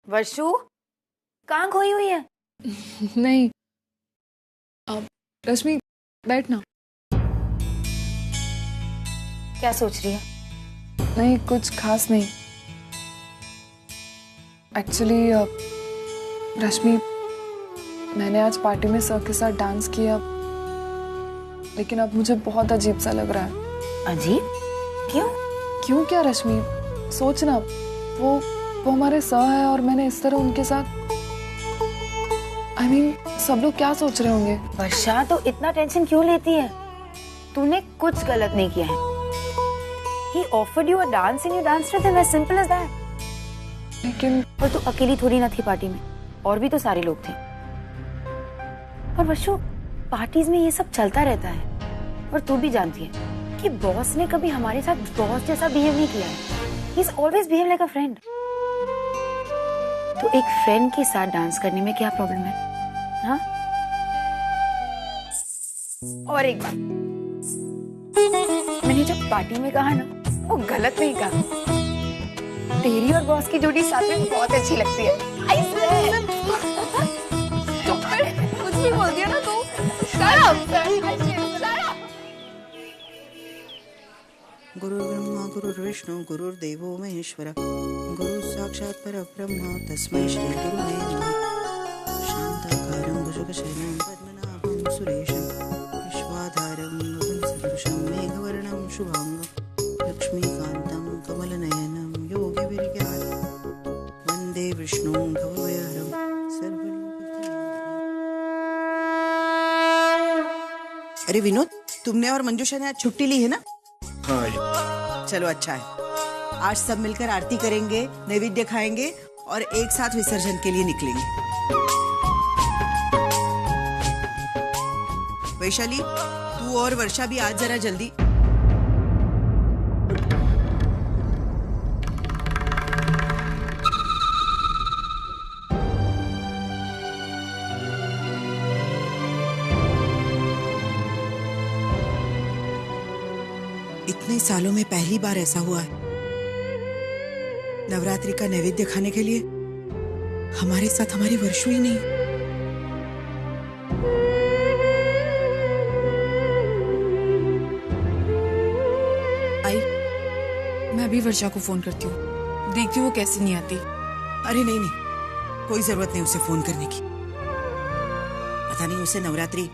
वर्षु कहाँ खोई हुई है? नहीं, अब रश्मि बैठना। क्या सोच रही है? नहीं, कुछ खास नहीं। एक्चुअली रश्मि, मैंने आज पार्टी में सर के साथ डांस किया, लेकिन अब मुझे बहुत अजीब सा लग रहा है। अजीब? क्यों? क्यों क्या रश्मि, सोचना, वो हमारे सर है और मैंने इस तरह उनके साथ, I mean, सब लोग क्या सोच रहे होंगे? वर्षा, तो इतना टेंशन क्यों लेती है? तूने कुछ गलत नहीं किया है। He offered you a dance and you danced with him, as simple as that. लेकिन और तू अकेली थोड़ी ना थी पार्टी में, और भी तो सारे लोग थे। और वर्षु, पार्टीज में ये सब चलता रहता है, और तू भी जानती है कि बॉस ने कभी हमारे साथ बॉस जैसा बिहेव नहीं किया है। He's always behaved like a friend. तो एक फ्रेंड के साथ डांस करने में क्या प्रॉब्लम है? हाँ? और एक बात, मैंने जब पार्टी में कहा ना, वो गलत नहीं कहा। तेरी और बॉस की जोड़ी साथ में बहुत अच्छी लगती है। कुछ भी बोल दिया ना तू। गुरुर्ब्रह्मा गुरुर्विष्णु गुरुर्देवो महेश्वर गुरु साक्षात् परब्रह्म तस्मै श्री गुरुवे नमः। शान्ताकारं भुजगशयनं पद्मनाभं सुरेशं विश्वाधारं गगन सदृशं मेघवर्णं शुभांगं लक्ष्मीकान्तं कमलनयनं योगिविर्यात् वन्दे विष्णुं भवभयहरं सर्वलोकैकनाथं। अरे विनोद, तुमने और मंजूषा ने आज छुट्टी ली है ना? हाँ। चलो अच्छा है, आज सब मिलकर आरती करेंगे, नैवेद्य खाएंगे और एक साथ विसर्जन के लिए निकलेंगे। वैशाली, तू और वर्षा भी आज जरा जल्दी। इतने सालों में पहली बार ऐसा हुआ है। नवरात्रि का नैवेद्य खाने के लिए हमारे साथ हमारी वर्षु ही नहीं। आई, मैं अभी वर्षा को फोन करती हूँ, देखती हूँ वो कैसे नहीं आती। अरे नहीं नहीं, कोई जरूरत नहीं उसे फोन करने की। पता नहीं उसे नवरात्रि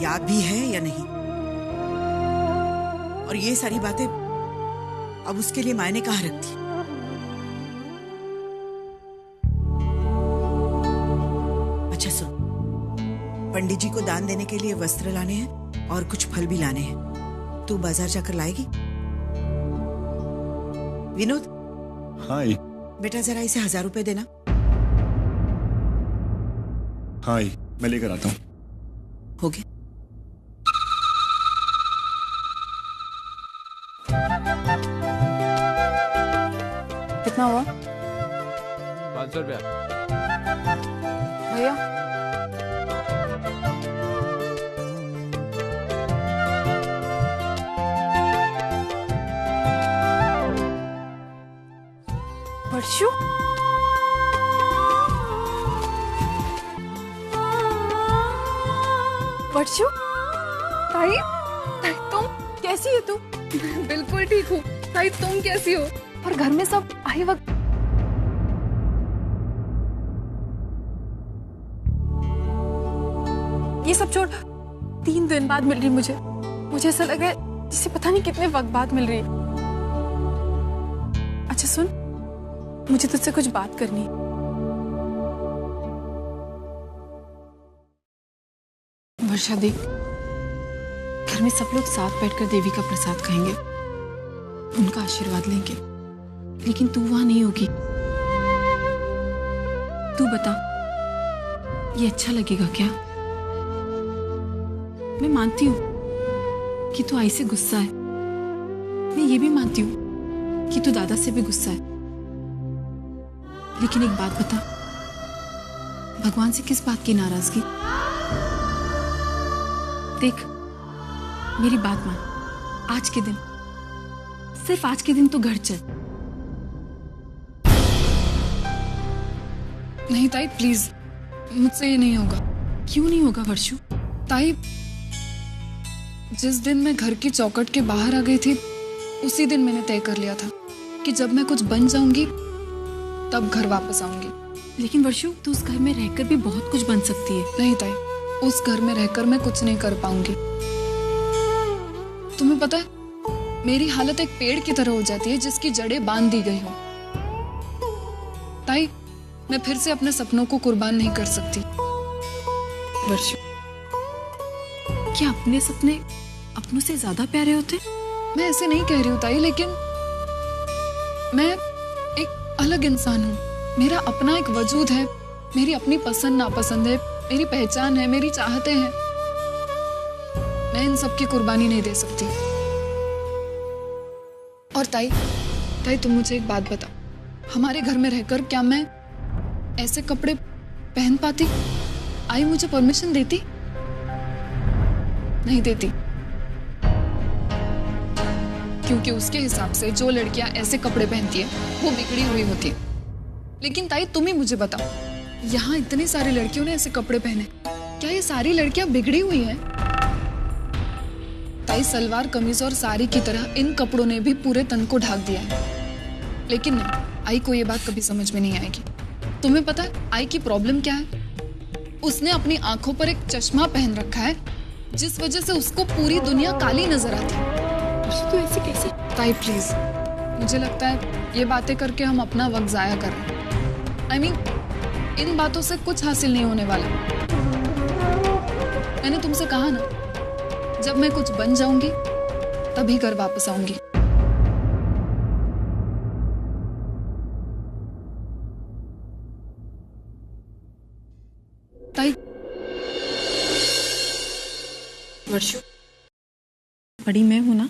याद भी है या नहीं, और ये सारी बातें अब उसके लिए मायने कहाँ रखती। अच्छा सुन, पंडित जी को दान देने के लिए वस्त्र लाने हैं और कुछ फल भी लाने हैं। तू बाजार जाकर लाएगी? विनोद। हाँ बेटा, जरा इसे 1000 रुपए देना। हाँ, मैं लेकर आता हूँ। हो गया? कितना हुआ? 500 रुपया। भैया, वर्षु, वर्षु, ताई, ताई तुम कैसी है? तू? बिल्कुल ठीक हूँ। ताई तुम कैसी हो? और घर में सब आई वक्त? ये सब छोड़, 3 दिन बाद मिल रही मुझे ऐसा लग रहा है जिसे पता नहीं कितने वक्त बाद मिल रही है। अच्छा सुन, मुझे तुझसे कुछ बात करनी है। वर्षा देख, घर में सब लोग साथ बैठकर देवी का प्रसाद खाएंगे, उनका आशीर्वाद लेंगे, लेकिन तू वहां नहीं होगी। तू बता, ये अच्छा लगेगा क्या? मैं मानती हूँ कि तू आई से गुस्सा है, मैं ये भी मानती हूँ कि तू दादा से भी गुस्सा है, लेकिन एक बात बता, भगवान से किस बात की नाराजगी? देख, मेरी बात मान, आज के दिन, सिर्फ आज के दिन तू घर चल। नहीं ताई प्लीज, मुझसे ये नहीं होगा। क्यों नहीं होगा वर्षु? ताई, जिस दिन मैं घर की चौखट के बाहर आ गई थी, उसी दिन मैंने तय कर लिया था कि जब मैं कुछ बन जाऊंगी तब घर वापस आऊंगी। लेकिन वर्षु, तू उस घर में रहकर भी बहुत कुछ बन सकती है। नहीं ताई, उस घर में रहकर मैं कुछ नहीं कर पाऊंगी। तुम्हें पता है, मेरी हालत एक पेड़ की तरह हो जाती है जिसकी जड़ें बांध दी गई हो। ताई, मैं फिर से अपने सपनों को कुर्बान नहीं कर सकती। वर्षु, क्या अपने सपने अपनों से ज्यादा प्यारे होते? मैं ऐसे नहीं कह रही हूँ ताई, लेकिन मैं एक अलग इंसान हूँ। मेरा अपना एक वजूद है, मेरी अपनी पसंद नापसंद है, मेरी पहचान है, मेरी चाहते हैं। मैं इन सब की कुर्बानी नहीं दे सकती। और ताई, तुम मुझे एक बात बताओ, हमारे घर में रहकर क्या मैं ऐसे कपड़े पहन पाती? आई मुझे परमिशन देती? नहीं देती, क्योंकि उसके हिसाब से जो लड़कियां ऐसे कपड़े पहनती है वो बिगड़ी हुई होती है। लेकिन ताई, तुम ही मुझे बताओ, यहाँ इतनी सारी लड़कियों ने ऐसे कपड़े पहने, क्या ये सारी लड़कियां बिगड़ी हुई हैं? ताई, सलवार कमीज और साड़ी की तरह इन कपड़ों ने भी पूरे तन को ढक दिया है। लेकिन नहीं, आई को ये बात कभी समझ में नहीं आएगी। तुम्हें पता है आई की प्रॉब्लम क्या है? उसने अपनी आंखों पर एक चश्मा पहन रखा है जिस वजह से उसको पूरी दुनिया काली नजर आती है। तो ऐसे कैसे? ताई प्लीज, मुझे लगता है ये बातें करके हम अपना वक्त जाया कर रहे हैं। I mean, इन बातों से कुछ हासिल नहीं होने वाला। मैंने तुमसे कहा ना, जब मैं कुछ बन जाऊंगी तभी घर वापस आऊंगी। ताई, वर्षु, बड़ी मैं हूं ना?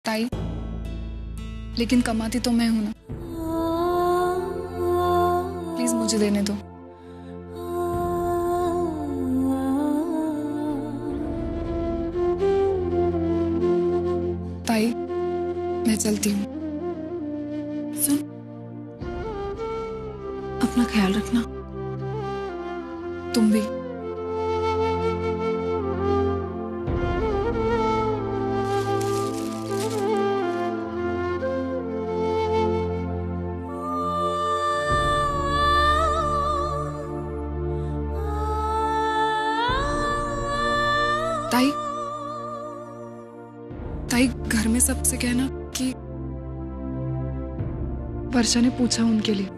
ताई, लेकिन कमाती तो मैं हूं ना। प्लीज मुझे देने दो। ताई, मैं चलती हूँ। सुन, अपना ख्याल रखना। तुम भी। ताई, घर में सबसे कहना कि वर्षा ने पूछा उनके लिए।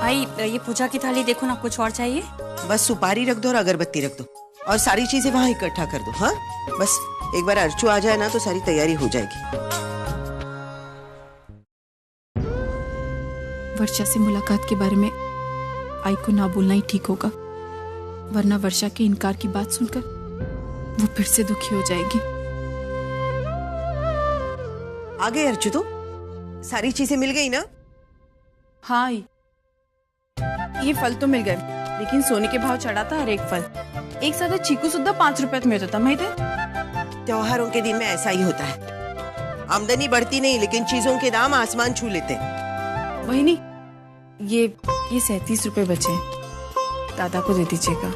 भाई, ये पूजा की थाली देखो ना, कुछ और चाहिए? बस सुपारी रख दो और अगरबत्ती रख दो और सारी चीजें वहाँ इकट्ठा कर दो। हाँ, बस एक बार अर्चू आ जाए ना तो सारी तैयारी हो जाएगी। वर्षा से मुलाकात के बारे में आई को ना बोलना ही ठीक होगा, वरना वर्षा के इनकार की बात सुनकर वो फिर से दुखी हो जाएगी। आ गए अर्चू? तो सारी चीजें मिल गई ना? हाँ, ये फल तो मिल गए, लेकिन सोने के भाव चढ़ा था हर एक फल। एक साधा चीकू सुद्धा 5 रुपयात मिळत होता, माहिती है? त्योहारों के दिन में ऐसा ही होता है। आमदनी बढ़ती नहीं, लेकिन चीजों के दाम आसमान छू लेते हैं। बहिनी, ये 37 रुपए बचे हैं, दादा को दे दीजिएगा।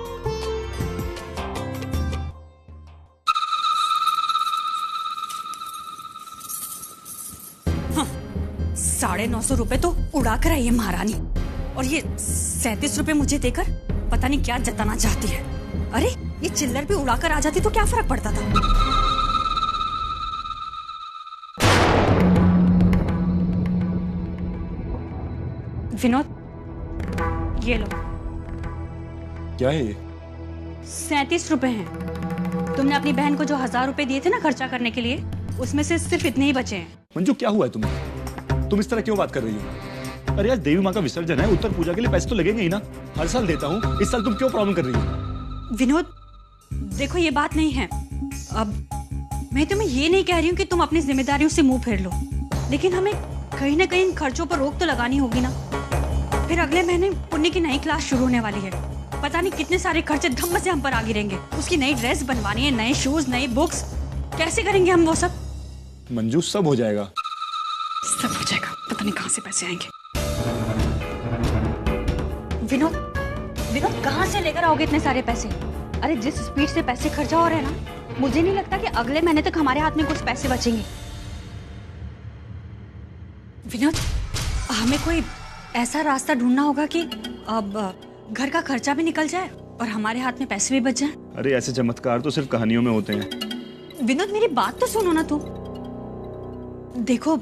950 रुपए तो उड़ा कर आई है महारानी, और ये 37 रुपए मुझे देकर पता नहीं क्या जताना चाहती है। अरे, ये चिल्लर भी उड़ाकर आ जाती तो क्या फर्क पड़ता था? विनोद, ये लो। क्या है ये? 37 रुपए हैं। तुमने अपनी बहन को जो 1000 रुपए दिए थे ना खर्चा करने के लिए, उसमें से सिर्फ इतने ही बचे हैं। मंजू, क्या हुआ है तुम्हें? तुम इस तरह क्यों बात कर रही हो? अरे यार, देवी माँ का विसर्जन है, उत्तर पूजा के लिए पैसे तो लगेंगे ही ना। हर साल देता हूँ, इस साल तुम क्यों प्रॉब्लम कर रही हो? विनोद, देखो ये बात नहीं है। अब मैं तुम्हें ये नहीं कह रही हूँ कि तुम अपनी जिम्मेदारियों से मुंह फेर लो, लेकिन हमें कहीं ना कहीं इन खर्चों पर रोक तो लगानी होगी ना। फिर अगले महीने पुण्य की नई क्लास शुरू होने वाली है, पता नहीं कितने सारे खर्चे धम्म से हम पर आ गिरेंगे। उसकी नई ड्रेस बनवानी है, नए शूज, नई बुक्स, कैसे करेंगे हम वो सब? मंजू सब हो जाएगा, सब हो जाएगा, पता नहीं कहाँ से पैसे आएंगे। विनोद, विनोद कहाँ से लेकर आओगे इतने सारे पैसे? अरे जिस स्पीड से पैसे खर्चा हो रहे हैं ना, मुझे नहीं लगता कि अगले महीने तक हमारे हाथ में कुछ पैसे बचेंगे। विनोद, हमें कोई ऐसा रास्ता ढूंढना होगा कि अब घर का खर्चा भी निकल जाए और हमारे हाथ में पैसे भी बच जाए। अरे ऐसे चमत्कार तो सिर्फ कहानियों में होते हैं। विनोद मेरी बात तो सुनो ना तुम। देखो,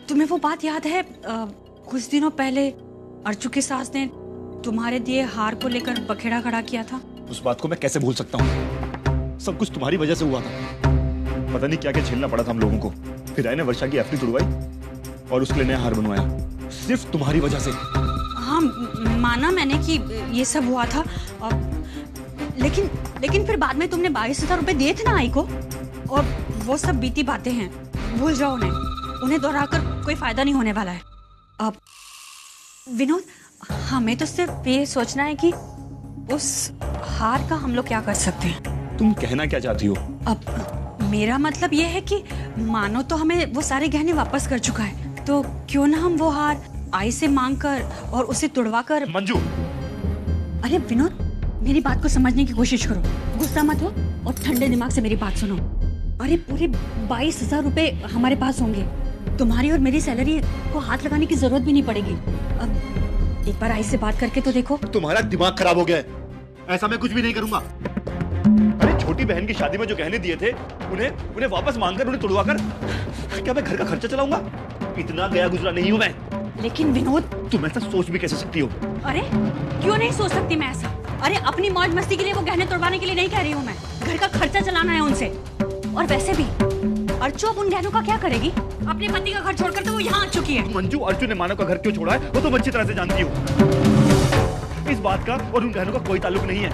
तुम्हें वो बात याद है कुछ दिनों पहले अर्चू की सास ने तुम्हारे दिए हार को लेकर बखेड़ा खड़ा किया था? उस बात को मैं कैसे भूल सकता हूँ? सब कुछ तुम्हारी वजह से हुआ था। पता नहीं क्या क्या झेलना पड़ा था हम लोगों को। फिर आए ने वर्षा की एफडी तुड़वाई और उसके लिए नया हार बनवाया, सिर्फ तुम्हारी वजह से। हाँ, माना मैंने कि ये सब हुआ था, लेकिन फिर बाद में तुमने 22,000 रुपए दिए थे ना आई को, और वो सब बीती बातें हैं, भूल जाओ उन्हें दोहराकर कोई फायदा नहीं होने वाला है। अब विनोद, हमें तो सिर्फ ये सोचना है कि उस हार का हम लोग क्या कर सकते हैं। तुम कहना क्या चाहती हो? अब मेरा मतलब ये है कि मानो तो हमें वो सारे गहने वापस कर चुका है, तो क्यों ना हम वो हार आई से मांग कर और उसे तुड़वा कर। मंजू, अरे विनोद, मेरी बात को समझने की कोशिश करो, गुस्सा मत हो और ठंडे दिमाग से मेरी बात सुनो। अरे पूरे 22,000 रुपए हमारे पास होंगे, तुम्हारी और मेरी सैलरी को हाथ लगाने की जरूरत भी नहीं पड़ेगी। अब एक बार आई से बात करके तो देखो। तुम्हारा दिमाग खराब हो गया है, ऐसा मैं कुछ भी नहीं करूंगा। अरे छोटी बहन की शादी में जो गहने दिए थे उन्हें वापस मांगकर, उन्हें तुड़वाकर क्या मैं घर का खर्चा चलाऊंगा? इतना गया गुजरा नहीं हूं मैं। लेकिन विनोद, तुम ऐसा सोच भी कैसे सकती हो? अरे क्यों नहीं सोच सकती मैं ऐसा? अरे अपनी मौज मस्ती के लिए वो गहने तोड़वाने के लिए नहीं कह रही हूँ मैं, घर का खर्चा चलाना है उनसे। और वैसे भी अर्चू अब उन गहनों का क्या करेगी? अपने पति का घर छोड़कर तो वो यहाँ आ चुकी है। मंजू, अर्चू ने मानव का घर क्यों छोड़ा है वो तुम अच्छी तरह से जानती हो। इस बात का और उन गहनों का कोई ताल्लुक नहीं है।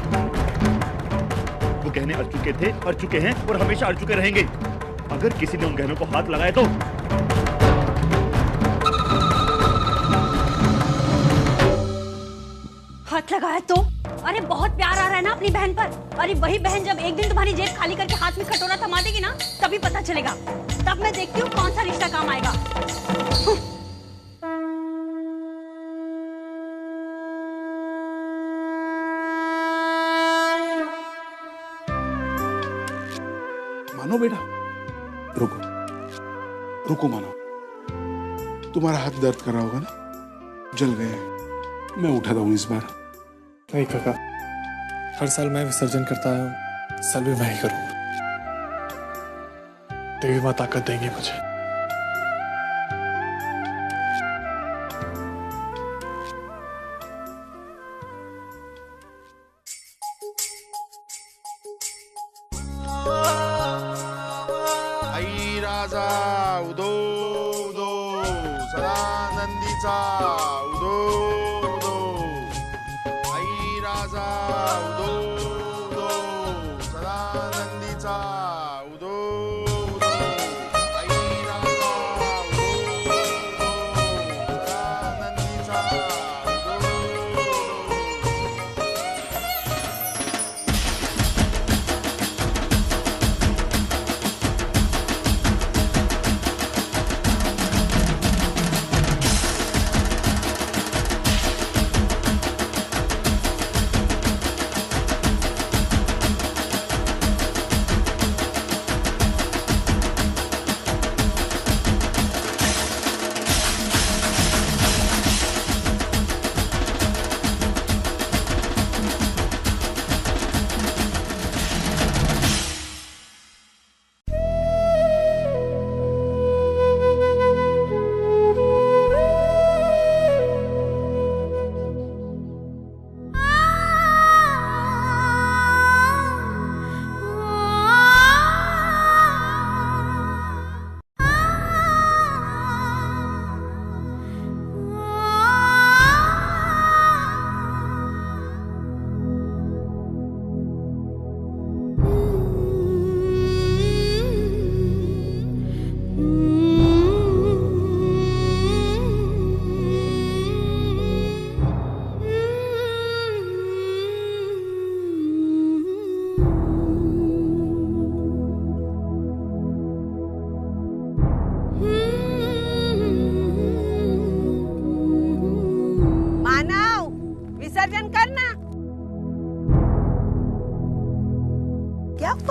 वो गहने अर्चू के थे, अर्चू के हैं और हमेशा अर्चू के रहेंगे। अगर किसी ने उन गहनों को हाथ लगाया तो हाथ लगाया तो? अरे बहुत प्यार आ रहा है ना अपनी बहन पर। अरे वही बहन जब एक दिन तुम्हारी जेब खाली करके हाथ में कटोरा थमा देगी ना, तभी पता चलेगा। तब मैं देखती हूँ कौन सा रिश्ता काम आएगा। मानो बेटा, रुको रुको मानो, तुम्हारा हाथ दर्द कर रहा होगा ना, जल गए हैं। मैं उठाता हूँ इस बार। नहीं काका, हर साल मैं विसर्जन करता आया हूँ, इस साल भी मैं ही करूंगा। देवी माँ ताकत देंगी मुझे। आई राजा उदो उदो, सदानंदीचा उदो उदो, आई राजा उदो उदो, सदानंदीचा उदो उदो, आई राजा उदो उदो, सदानंदीचा उदो उदो।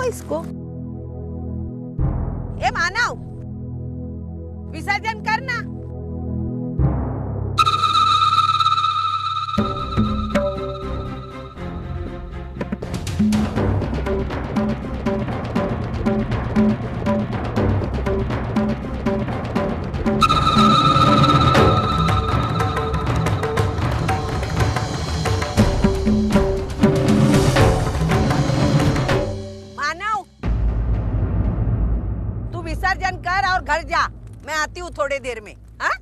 इसको। ए मानव, विसर्जन करना। विसर्जन कर और घर जा, मैं आती हूँ थोड़ी देर में। हाँ?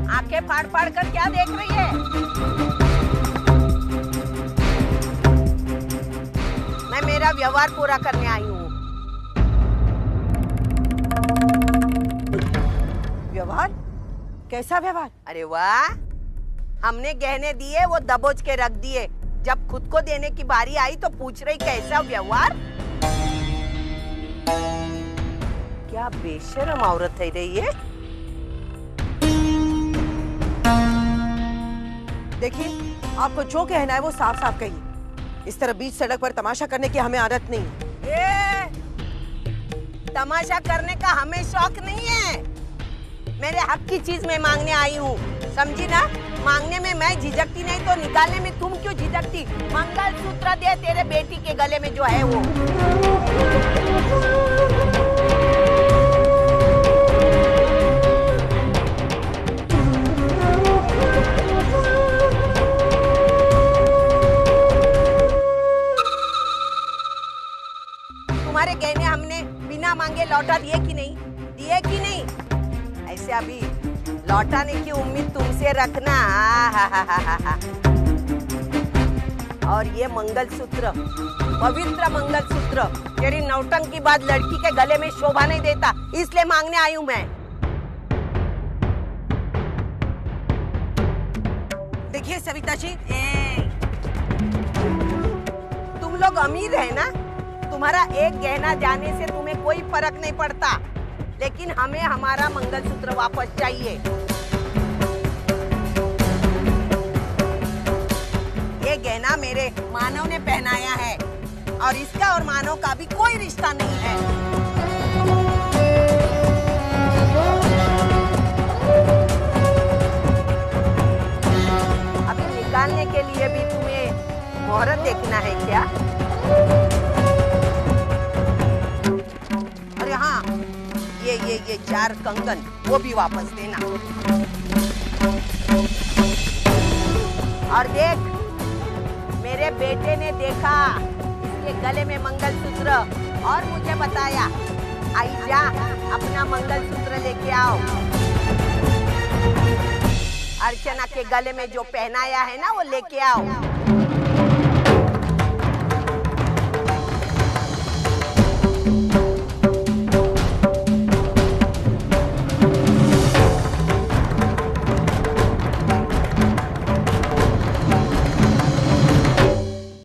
आंखें फाड़ फाड़ कर क्या देख रही है? मैं मेरा व्यवहार पूरा करने आई हूँ। व्यवहार? कैसा व्यवहार? अरे वाह, हमने गहने दिए वो दबोच के रख दिए, जब खुद को देने की बारी आई तो पूछ रही कैसा व्यवहार? क्या बेशरम औरत है रही है। देखिए, आपको जो कहना है वो साफ साफ कहिए। इस तरह बीच सड़क पर तमाशा करने की हमें आदत नहीं है। तमाशा करने का हमें शौक नहीं है। मेरे हक की चीज मैं मांगने आई हूँ, समझी ना? मांगने में मैं झिझकती नहीं तो निकालने में तुम क्यों झिझकती? मंगलसूत्र दे तेरे बेटी के गले में जो है वो। तुम्हारे गहने हमने बिना मांगे लौटा दिए कि नहीं? दिए कि नहीं? ऐसे अभी लौटाने की उम्मीद तुमसे रखना। और ये मंगलसूत्र, पवित्र मंगलसूत्र, तेरी नौटंकी बाद लड़की के गले में शोभा नहीं देता, इसलिए मांगने आई हूं मैं। देखिए सविता जी, तुम लोग अमीर है ना, तुम्हारा एक गहना जाने से तुम्हें कोई फर्क नहीं पड़ता, लेकिन हमें हमारा मंगलसूत्र वापस चाहिए। ये गहना मेरे मानव ने पहनाया है और इसका और मानव का भी कोई रिश्ता नहीं है। अभी निकालने के लिए भी तुम्हें मुहूर्त देखना है क्या? अरे हाँ, ये 4 कंगन वो भी वापस देना। और देख, मेरे बेटे ने देखा इसके गले में मंगलसूत्र और मुझे बताया, आई जा अपना मंगलसूत्र लेके आओ। अर्चना के गले में जो पहनाया है ना वो लेके आओ।